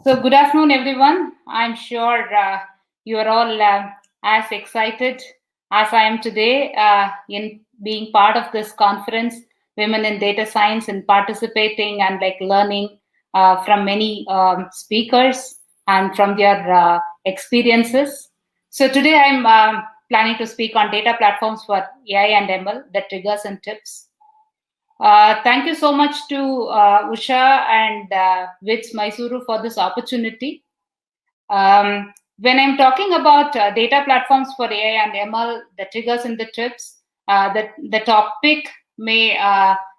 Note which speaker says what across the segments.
Speaker 1: So, good afternoon, everyone. I'm sure you are all as excited as I am today in being part of this conference, Women in Data Science, and participating and like learning from many speakers and from their experiences. So, today I'm planning to speak on data platforms for AI and ML, the triggers and tips. Thank you so much to Usha and Wits Mysuru for this opportunity. When I'm talking about data platforms for AI and ML, the triggers and the tips, the topic may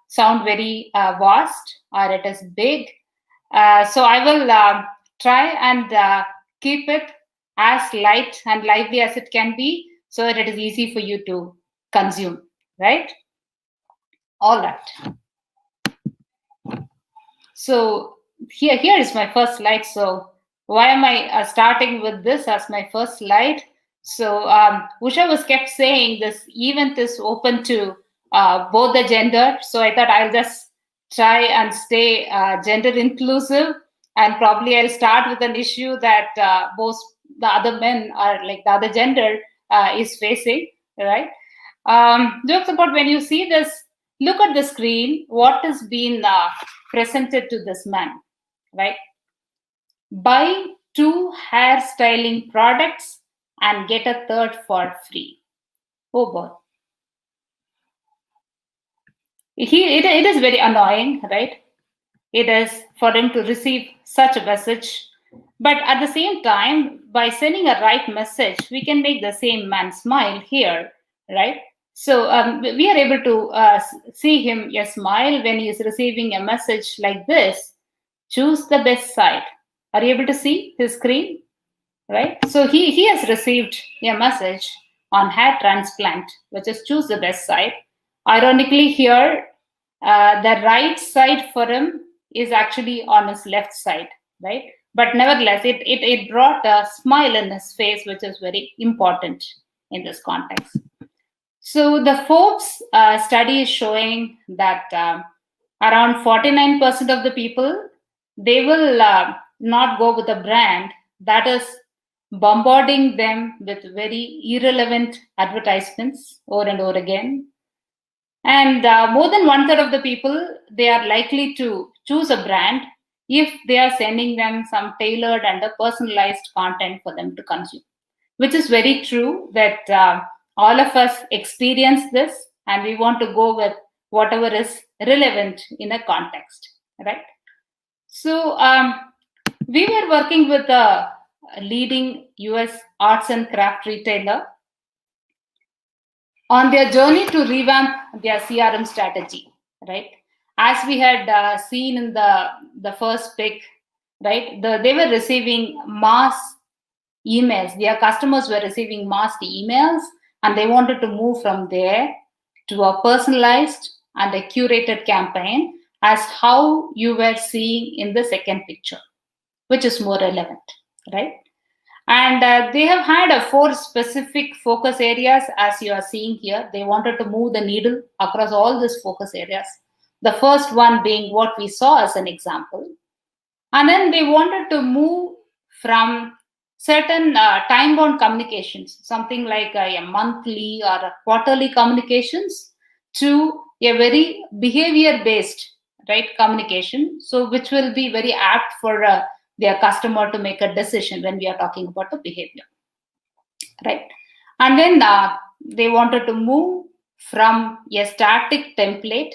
Speaker 1: sound very vast or it is big. So I will try and keep it as light and lively as it can be so that it is easy for you to consume, right? All right. So here is my first slide. So why am I starting with this as my first slide? So Usha was kept saying this event is open to both the gender. So I thought I'll just try and stay gender inclusive, and probably I'll start with an issue that both the other men are like the other gender is facing, right? Jokes about when you see this, look at the screen, what is being presented to this man, right? Buy 2 hairstyling products and get a third for free. Oh boy. It is very annoying, right? It is for him to receive such a message. But at the same time, by sending a right message, we can make the same man smile here, right? So we are able to see him a smile when he is receiving a message like this. Choose the best side. Are you able to see his screen? Right? So he has received a message on hair transplant, which is choose the best side. Ironically, here the right side for him is actually on his left side, right? But nevertheless, it brought a smile in his face, which is very important in this context. So the Forbes study is showing that around 49% of the people, they will not go with a brand that is bombarding them with very irrelevant advertisements over and over again. And more than 1/3 of the people, they are likely to choose a brand if they are sending them some tailored and a personalized content for them to consume, which is very true that all of us experience this and we want to go with whatever is relevant in a context, right? So we were working with a leading US arts and craft retailer on their journey to revamp their CRM strategy, right? As we had seen in the first pick, right? They were receiving mass emails. Their customers were receiving mass emails, and they wanted to move from there to a personalized and a curated campaign as how you were seeing in the second picture, which is more relevant, right? And they have had 4 specific focus areas, as you are seeing here. They wanted to move the needle across all these focus areas. The first one being what we saw as an example. And then they wanted to move from certain time-bound communications, something like a monthly or a quarterly communications, to a very behavior-based, right, communication. So which will be very apt for their customer to make a decision when we are talking about the behavior, right? And then they wanted to move from a static template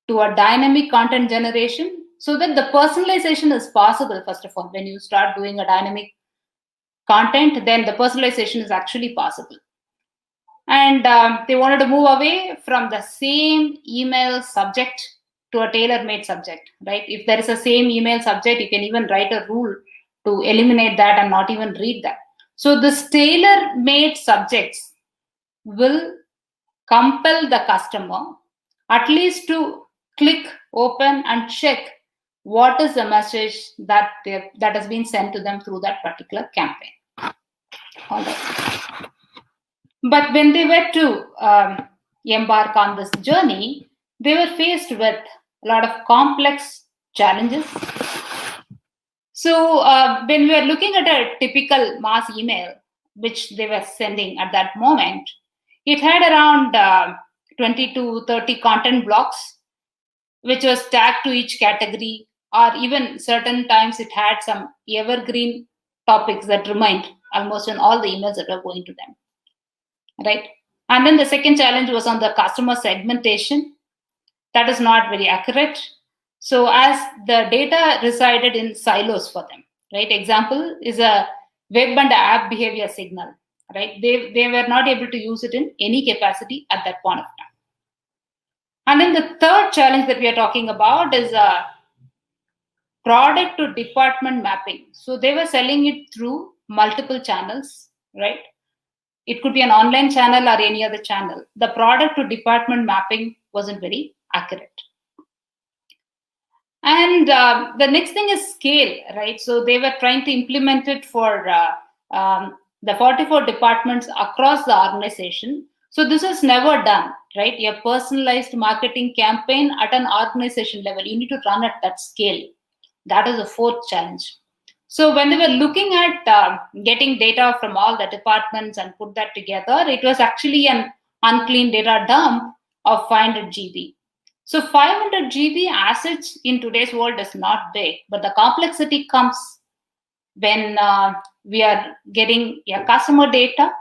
Speaker 1: to a dynamic content generation so that the personalization is possible. First of all, when you start doing a dynamic content, then the personalization is actually possible. And they wanted to move away from the same email subject to a tailor-made subject, right? If there is a same email subject, you can even write a rule to eliminate that and not even read that. So this tailor-made subjects will compel the customer at least to click, open, and check what is the message that has been sent to them through that particular campaign. All right. But when they were to embark on this journey, they were faced with a lot of complex challenges. So when we are looking at a typical mass email, which they were sending at that moment, it had around 20 to 30 content blocks, which was tagged to each category, or even certain times it had some evergreen topics that remained almost in all the emails that were going to them, right? And then the second challenge was on the customer segmentation. That is not very accurate. So as the data resided in silos for them, right? Example is a web and app behavior signal, right? They were not able to use it in any capacity at that point of time. And then the third challenge that we are talking about is product to department mapping. So they were selling it through multiple channels, right? It could be an online channel or any other channel. The product to department mapping wasn't very accurate. And the next thing is scale, right? So they were trying to implement it for the 44 departments across the organization. So this is never done, right? A personalized marketing campaign at an organization level, you need to run at that scale. That is the fourth challenge. So when they were looking at getting data from all the departments and put that together, it was actually an unclean data dump of 500 GB. So 500 GB assets in today's world is not big, but the complexity comes when we are getting a customer data,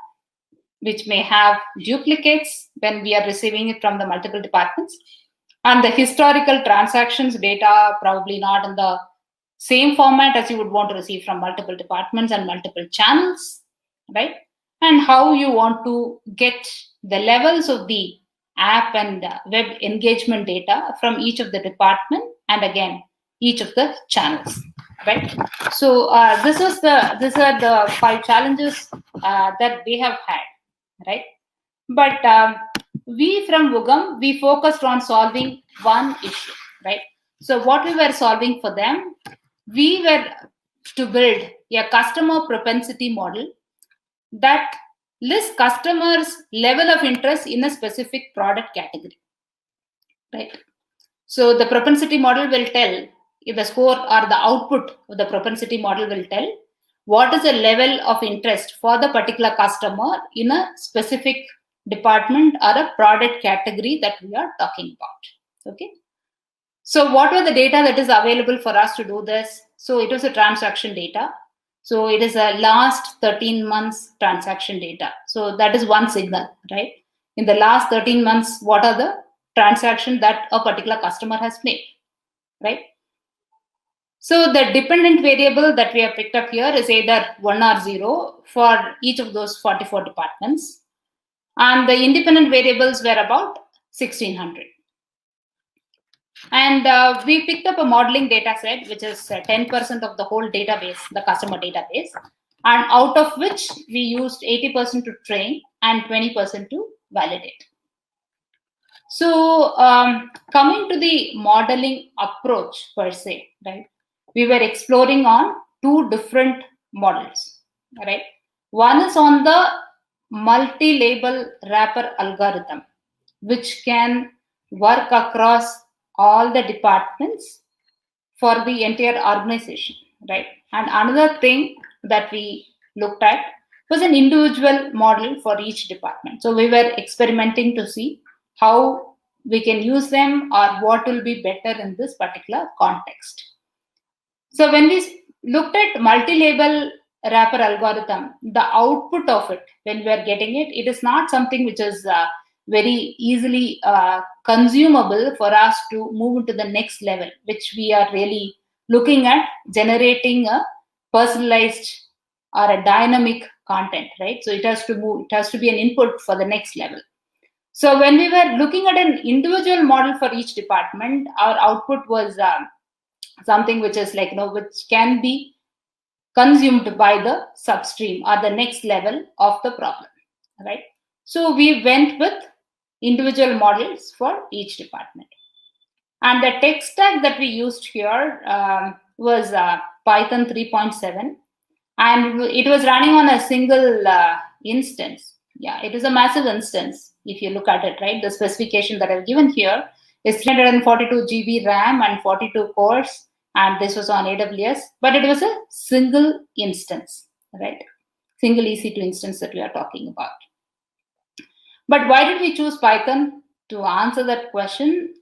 Speaker 1: which may have duplicates when we are receiving it from the multiple departments, and the historical transactions data probably not in the same format as you would want to receive from multiple departments and multiple channels, right? And how you want to get the levels of the app and web engagement data from each of the department and again each of the channels, right? So these are the 5 challenges that they have had, right? But we from Vugam, we focused on solving one issue, right? So what we were solving for them, we were to build a customer propensity model that lists customers' level of interest in a specific product category, right? So the propensity model will tell if the score or the output of the propensity model will tell what is the level of interest for the particular customer in a specific department or a product category that we are talking about. Okay. So what were the data that is available for us to do this? So it was a transaction data. So it is a last 13 months transaction data. So that is one signal, right? In the last 13 months, what are the transactions that a particular customer has made, right? So the dependent variable that we have picked up here is either 1 or 0 for each of those 44 departments. And the independent variables were about 1600. And we picked up a modeling data set, which is 10% of the whole database, the customer database, and out of which we used 80% to train and 20% to validate. So coming to the modeling approach per se, right? We were exploring on 2 different models, right? One is on the multi-label wrapper algorithm, which can work across all the departments for the entire organization, right? And another thing that we looked at was an individual model for each department. So we were experimenting to see how we can use them or what will be better in this particular context. So when we looked at multi-label wrapper algorithm, the output of it, when we are getting it, it is not something which is very easily consumable for us to move into the next level, which we are really looking at generating a personalized or a dynamic content, right? So it has to move, it has to be an input for the next level. So when we were looking at an individual model for each department, our output was something which is like, which can be consumed by the substream or the next level of the problem, right? So we went with individual models for each department. And the tech stack that we used here was Python 3.7, and it was running on a single instance. Yeah, it is a massive instance if you look at it, right? The specification that I've given here is 342 GB RAM and 42 cores, and this was on AWS, but it was a single instance, right? Single EC2 instance that we are talking about. But why did we choose Python? To answer that question,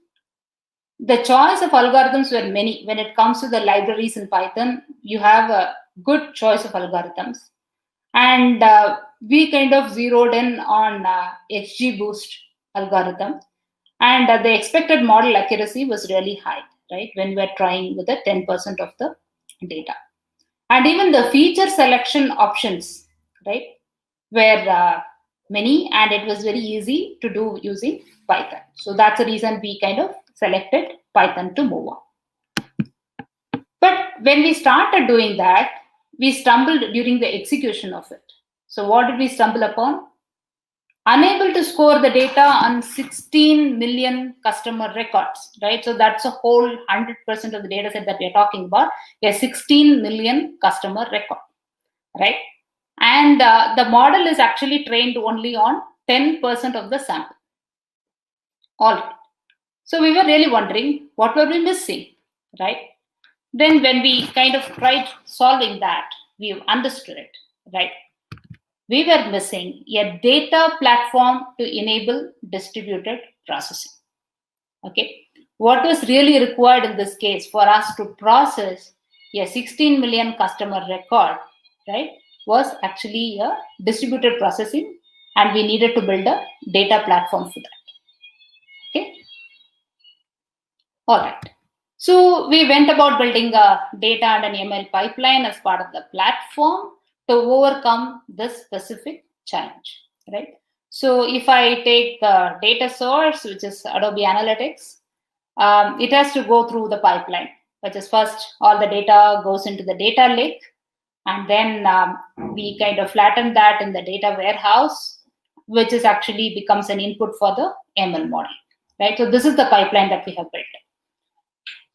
Speaker 1: the choice of algorithms were many. When it comes to the libraries in Python, you have a good choice of algorithms. And we kind of zeroed in on XGBoost algorithm. And the expected model accuracy was really high, right? When we're trying with the 10% of the data. And even the feature selection options, right, were many, and it was very easy to do using Python. So that's the reason we kind of selected Python to move on. But when we started doing that, we stumbled during the execution of it. So what did we stumble upon? Unable to score the data on 16 million customer records, right? So that's a whole 100% of the data set that we are talking about, a 16 million customer record, right? And the model is actually trained only on 10% of the sample. All right. So we were really wondering what were we missing, right? Then when we kind of tried solving that, we understood it, right? We were missing a data platform to enable distributed processing. Okay. What was really required in this case for us to process a 16 million customer record, right, was actually a distributed processing, and we needed to build a data platform for that. Okay. All right. So we went about building a data and an ML pipeline as part of the platform to overcome this specific challenge, right? So if I take the data source, which is Adobe Analytics, it has to go through the pipeline, which is first all the data goes into the data lake, and then we kind of flatten that in the data warehouse, which is actually becomes an input for the ML model, right? So this is the pipeline that we have built.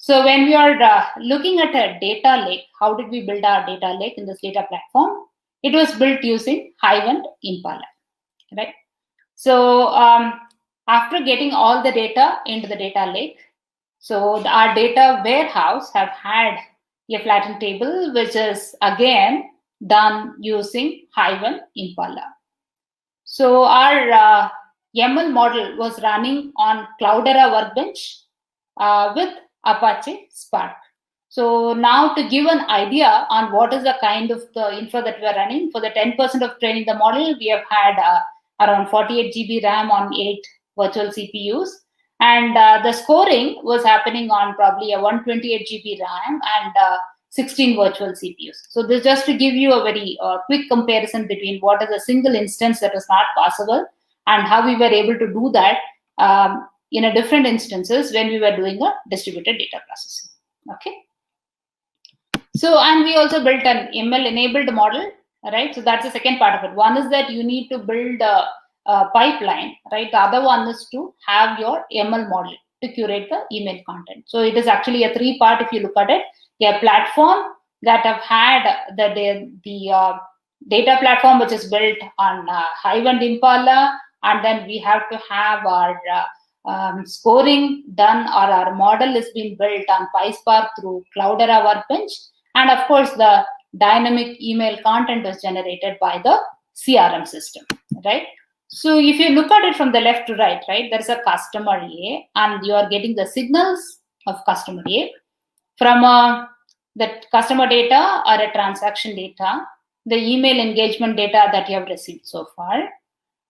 Speaker 1: So when we are looking at a data lake, how did we build our data lake in this data platform? It was built using Hive and Impala, right? So after getting all the data into the data lake, so our data warehouse have had a flattened table, which is again done using Hive and Impala. So our ML model was running on Cloudera Workbench with Apache Spark. So now to give an idea on what is the kind of the info that we are running, for the 10% of training the model, we have had around 48 GB RAM on 8 virtual CPUs. And the scoring was happening on probably a 128 GB RAM and 16 virtual CPUs. So this just to give you a very quick comparison between what is a single instance that was not possible and how we were able to do that in a different instances when we were doing a distributed data processing. Okay. So, and we also built an ML enabled model, right? So that's the second part of it. One is that you need to build a pipeline, right? The other one is to have your ML model to curate the email content. So it is actually a three-part if you look at it. A platform that have had the data platform which is built on Hive and Impala, and then we have to have our scoring done, or our model is being built on PySpark through Cloudera Workbench, and of course the dynamic email content is generated by the CRM system, right? So if you look at it from the left to right, there's a customer A, and you are getting the signals of customer A from the customer data or a transaction data, the email engagement data that you have received so far,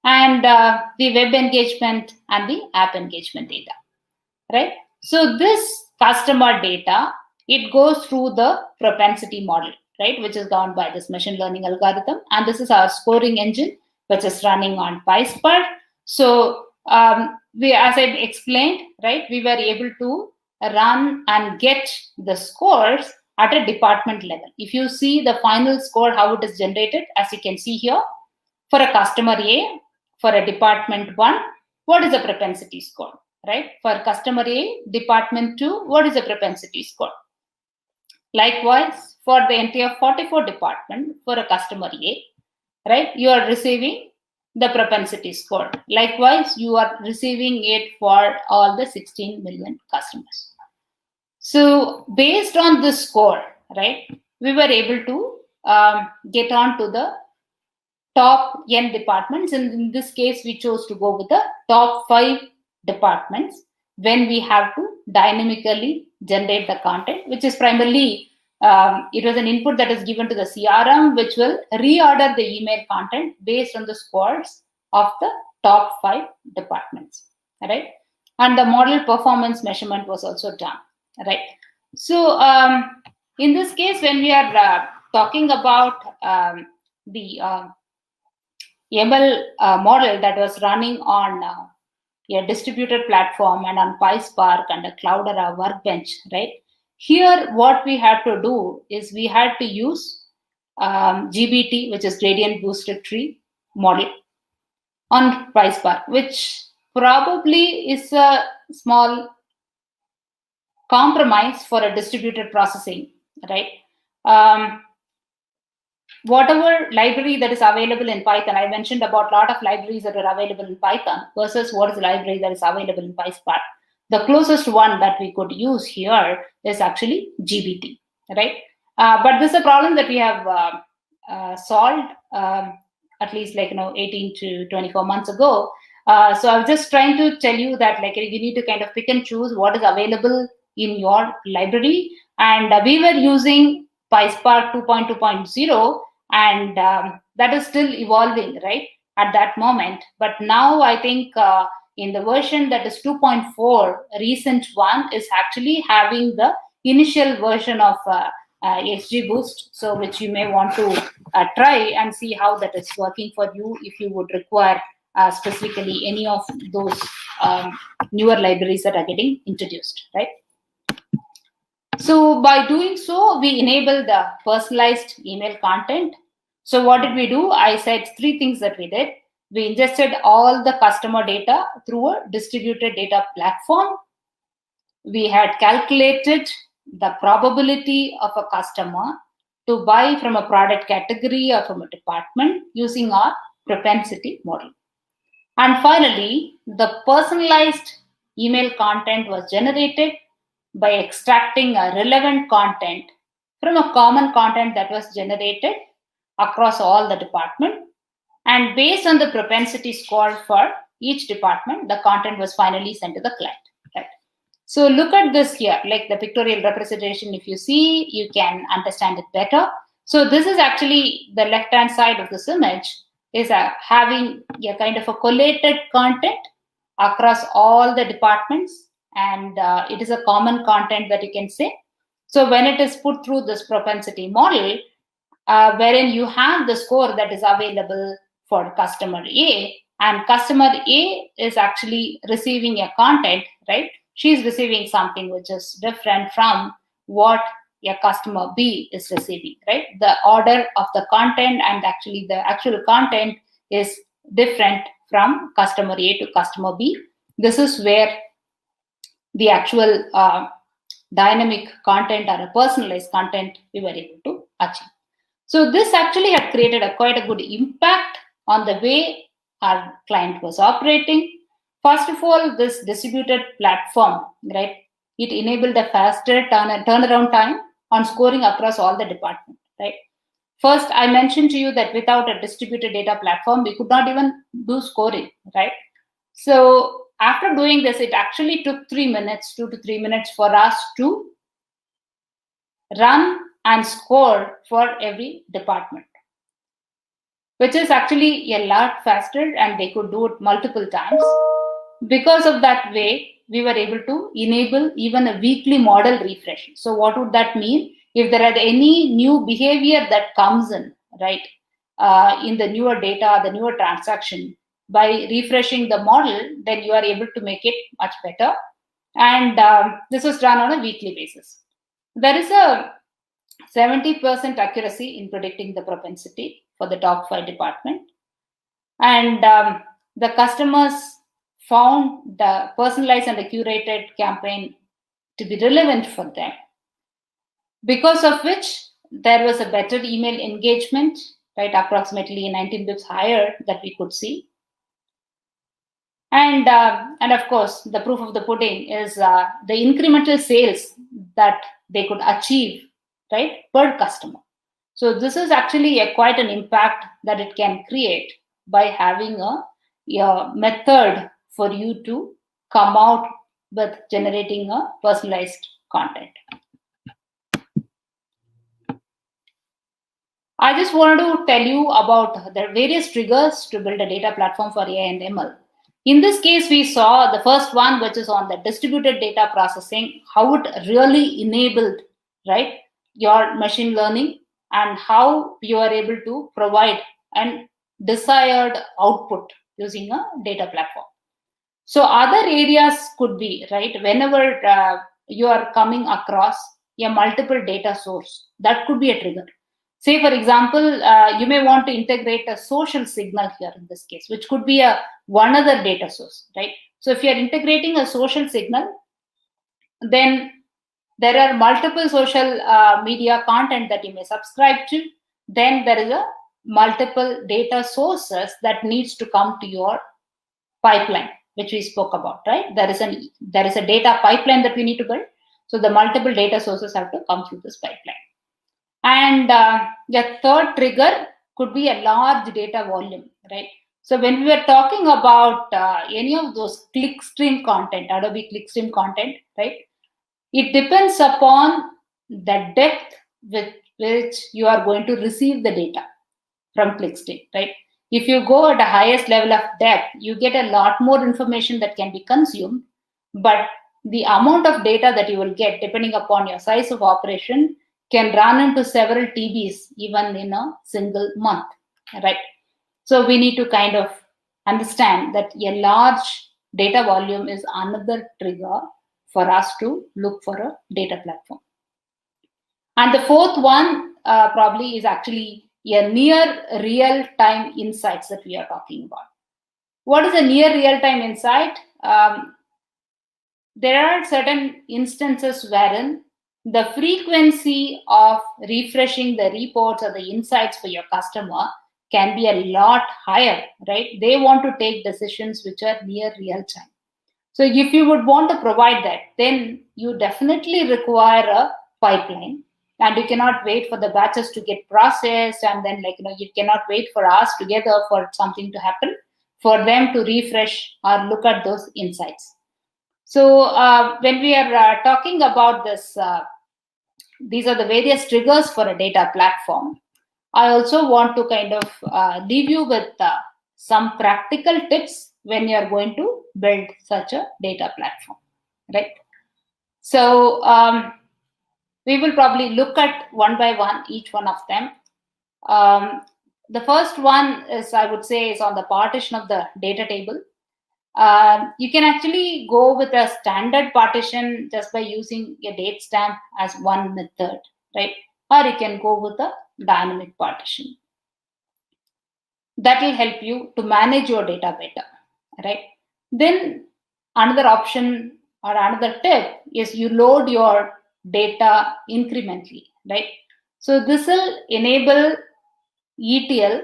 Speaker 1: and the web engagement and the app engagement data, right? So this customer data, it goes through the propensity model, right, which is governed by this machine learning algorithm, and this is our scoring engine, which is running on PySpark. So we, as I explained, right, we were able to run and get the scores at a department level. If you see the final score, how it is generated, as you can see here, for a customer A, for a department 1, what is the propensity score, right? For customer A, department 2, what is the propensity score? Likewise, for the entire 44 department, for a customer A, right, you are receiving the propensity score. Likewise, you are receiving it for all the 16 million customers. So based on this score, right, we were able to get on to the top n departments, and in this case we chose to go with the top 5 departments when we have to dynamically generate the content, which is primarily it was an input that is given to the CRM, which will reorder the email content based on the scores of the top 5 departments, right? And the model performance measurement was also done, right? So in this case, when we are talking about the ML model that was running on a distributed platform and on PySpark and a Cloudera Workbench, right? Here, what we had to do is we had to use GBT, which is Gradient Boosted Tree model on PySpark, which probably is a small compromise for a distributed processing, right? Whatever library that is available in Python, I mentioned about a lot of libraries that are available in Python versus what is the library that is available in PySpark. The closest one that we could use here is actually GBT, right? But this is a problem that we have solved at least 18 to 24 months ago. So I was just trying to tell you that you need to kind of pick and choose what is available in your library. And we were using PySpark 2.2.0, and that is still evolving, right, at that moment. But now I think in the version that is 2.4, recent one is actually having the initial version of XGBoost, so which you may want to try and see how that is working for you if you would require specifically any of those newer libraries that are getting introduced, right? So by doing so, we enable the personalized email content. So what did we do? I said 3 things that we did. We ingested all the customer data through a distributed data platform. We had calculated the probability of a customer to buy from a product category or from a department using our propensity model. And finally, the personalized email content was generated by extracting a relevant content from a common content that was generated across all the department. And based on the propensity score for each department, the content was finally sent to the client. Right? So look at this here, like the pictorial representation. If you see, you can understand it better. So this is actually the left-hand side of this image is having a kind of a collated content across all the departments, and it is a common content that you can say. So when it is put through this propensity model, wherein you have the score that is available for customer A, and customer A is actually receiving a content, right? She's receiving something which is different from what a customer B is receiving, right? The order of the content and actually the actual content is different from customer A to customer B. This is where the actual dynamic content or a personalized content we were able to achieve. So this actually had created quite a good impact on the way our client was operating. First of all, this distributed platform, right, it enabled a faster turnaround time on scoring across all the departments, right? First, I mentioned to you that without a distributed data platform, we could not even do scoring, right? So after doing this, it actually took 3 minutes, 2 to 3 minutes for us to run and score for every department, which is actually a lot faster, and they could do it multiple times. Because of that way, we were able to enable even a weekly model refresh. So what would that mean? If there are any new behavior that comes in, right, in the newer data, the newer transaction, by refreshing the model, then you are able to make it much better. And this was done on a weekly basis. There is a 70% accuracy in predicting the propensity for the top 5 department. And the customers found the personalized and the curated campaign to be relevant for them, because of which there was a better email engagement, right, approximately 19 bips higher that we could see. And of course, the proof of the pudding is the incremental sales that they could achieve, right, per customer. So this is actually quite an impact that it can create by having a method for you to come out with generating a personalized content. I just wanted to tell you about the various triggers to build a data platform for AI and ML. In this case, we saw the first one, which is on the distributed data processing, how it really enabled, right, your machine learning and how you are able to provide an desired output using a data platform. So other areas could be, right, whenever you are coming across a multiple data source, that could be a trigger. Say, for example, you may want to integrate a social signal here in this case, which could be one other data source, right? So if you're integrating a social signal, then there are multiple social media content that you may subscribe to. Then there is a multiple data sources that needs to come to your pipeline, which we spoke about, right? There is a data pipeline that we need to build. So the multiple data sources have to come through this pipeline. And the third trigger could be a large data volume, right? So when we were talking about any of those clickstream content, Adobe clickstream content, right? It depends upon the depth with which you are going to receive the data from clickstream, right? If you go at the highest level of depth, you get a lot more information that can be consumed, but the amount of data that you will get, depending upon your size of operation, can run into several TBs even in a single month, right? So we need to kind of understand that a large data volume is another trigger for us to look for a data platform. And the fourth one probably is actually a near real-time insights that we are talking about. What is a near real-time insight? There are certain instances wherein the frequency of refreshing the reports or the insights for your customer can be a lot higher, right? They want to take decisions which are near real time. So if you would want to provide that, then you definitely require a pipeline, and you cannot wait for the batches to get processed, and then you cannot wait for us together for something to happen for them to refresh or look at those insights. So when we are talking about this, these are the various triggers for a data platform. I also want to kind of leave you with some practical tips when you are going to build such a data platform, right? So we will probably look at one by one each one of them. The first one is, I would say, is on the partition of the data table. You can actually go with a standard partition just by using a date stamp as one method, right? Or you can go with a dynamic partition. That will help you to manage your data better, right? Then another option or another tip is you load your data incrementally, right? So this will enable ETL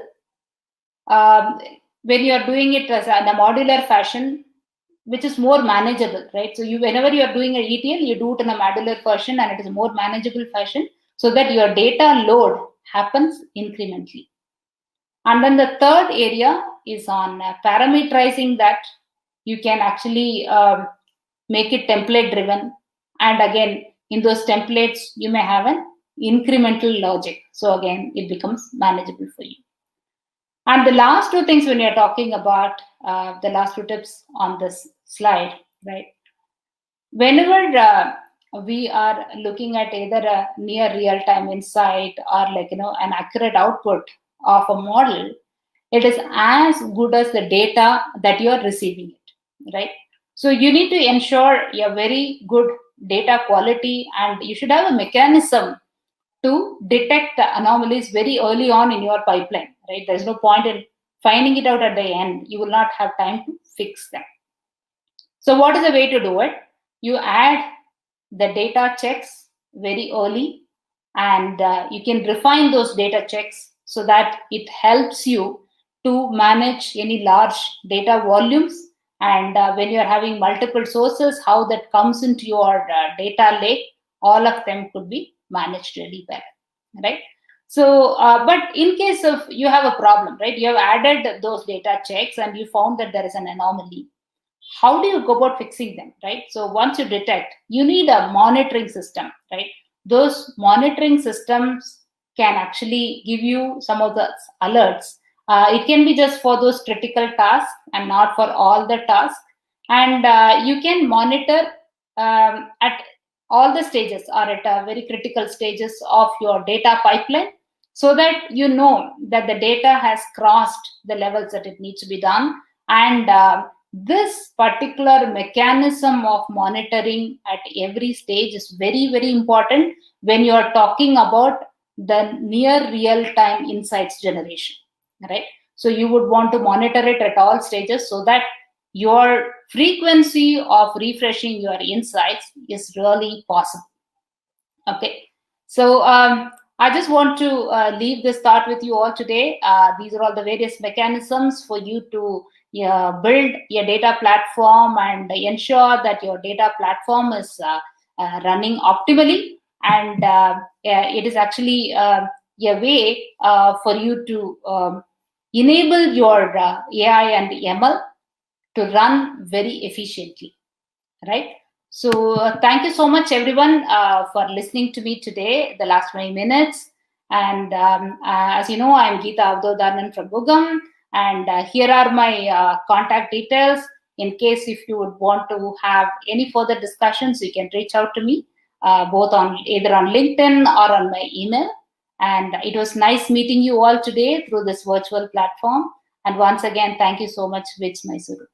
Speaker 1: when you are doing it as in a modular fashion, which is more manageable, right? So whenever you are doing an ETL, you do it in a modular fashion, and it is a more manageable fashion, so that your data load happens incrementally. And then the third area is on parameterizing that. You can actually make it template driven, and again, in those templates, you may have an incremental logic. So again, it becomes manageable for you. And the last two things when you're talking about the last two tips on this slide, right? Whenever we are looking at either a near real-time insight or an accurate output of a model, it is as good as the data that you are receiving it, right? So you need to ensure a very good data quality, and you should have a mechanism to detect the anomalies very early on in your pipeline, right? There's no point in finding it out at the end. You will not have time to fix them. So what is the way to do it? You add the data checks very early, and you can refine those data checks so that it helps you to manage any large data volumes And when you're having multiple sources, how that comes into your data lake, all of them could be managed really well, right? So, but in case of you have a problem, right? You have added those data checks and you found that there is an anomaly. How do you go about fixing them, right? So once you detect, you need a monitoring system, right? Those monitoring systems can actually give you some of the alerts. It can be just for those critical tasks and not for all the tasks. And you can monitor at all the stages or at very critical stages of your data pipeline, so that you know that the data has crossed the levels that it needs to be done. And this particular mechanism of monitoring at every stage is very, very important when you're talking about the near real time insights generation, right? So you would want to monitor it at all stages so that your frequency of refreshing your insights is really possible. Okay, so I just want to leave this thought with you all today. These are all the various mechanisms for you to build your data platform and ensure that your data platform is running optimally. And it is actually a way for you to enable your AI and ML to run very efficiently, right? So thank you so much, everyone, for listening to me today, the last 20 minutes. And as you know, I'm Geeta Avdodhanan from Bugam, and here are my contact details. In case if you would want to have any further discussions, you can reach out to me, both on either on LinkedIn or on my email. And it was nice meeting you all today through this virtual platform. And once again, thank you so much, Vij Mysuru.